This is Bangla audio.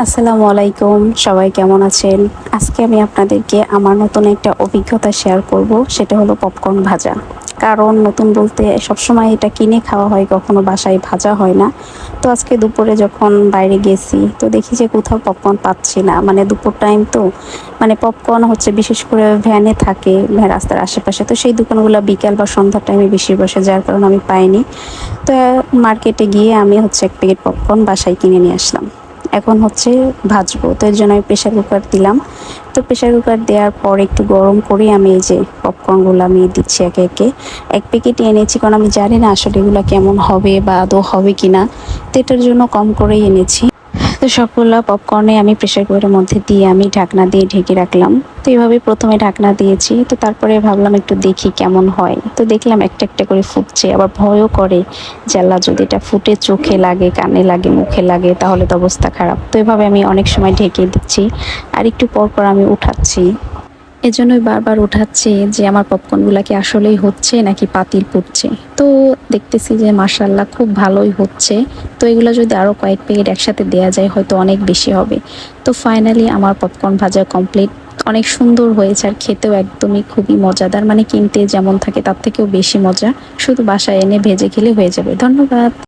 আসসালামু আলাইকুম, সবাই কেমন আছেন? আজকে আমি আপনাদেরকে আমার নতুন একটা অভিজ্ঞতা শেয়ার করব, সেটা হলো পপকর্ন ভাজা। কারণ নতুন বলতে সবসময় এটা কিনে খাওয়া হয়, কখনো বাসায় ভাজা হয় না। তো আজকে দুপুরে যখন বাইরে গেছি তো দেখি যে কোথাও পপকর্ন পাচ্ছি না, মানে দুপুর টাইম তো, মানে পপকর্ন হচ্ছে বিশেষ করে ভ্যানে থাকে রাস্তার আশেপাশে, তো সেই দোকানগুলো বিকেল বা সন্ধ্যার টাইমে বেশি বসে, যার কারণে আমি পাইনি। তো মার্কেটে গিয়ে আমি হচ্ছে এক প্যাকেট পপকর্ন বাসায় কিনে নিয়ে আসলাম। এখন হচ্ছে ভাজবো, তো এর জন্য আমি প্রেশার কুকার দিলাম। তো প্রেশার কুকার দেওয়ার পর একটু গরম করে আমি এই যে পপকর্নগুলো আমি দিচ্ছি একে একে। এক প্যাকেটই এনেছি, কারণ আমি জানি না আসলে এগুলো কেমন হবে বা আদৌ হবে কিনা, তো এটার জন্য কম করেই এনেছি। তো সবগুলো পপকর্নে আমি প্রেশার কুকারের মধ্যে দিয়ে আমি ঢাকনা দিয়ে ঢেকে রাখলাম। তো এইভাবে প্রথমে ঢাকনা দিয়েছি, তো তারপরে ভাবলাম একটু দেখি কেমন হয়। তো দেখলাম একটা একটা করে ফুটছে, আবার ভয়ও করে যে আল্লাহ যদি এটা ফুটে চোখে লাগে, কানে লাগে, মুখে লাগে, তাহলে তো অবস্থা খারাপ। তো এভাবে আমি অনেক সময় ঢেকে দিচ্ছি, আর একটু পর পর আমি উঠাচ্ছি। এজন্যই বারবার উঠাচ্ছি যে আমার পপকর্নগুলা কি আসলেই হচ্ছে নাকি পাতিল পুড়ছে। তো দেখতেছি যে মাশাআল্লাহ খুব ভালোই হচ্ছে। তো এগুলো যদি আরও কয়েক প্যাকেট একসাথে দেয়া যায় হয়তো অনেক বেশি হবে। তো ফাইনালি আমার পপকর্ন ভাজা কমপ্লিট। অনেক সুন্দর হয়েছে, আর খেতেও একদমই খুবই মজাদার, মানে কিনতে যেমন থাকে তার থেকেও বেশি মজা। শুধু বাসায় এনে ভেজে খেলে হয়ে যাবে। ধন্যবাদ।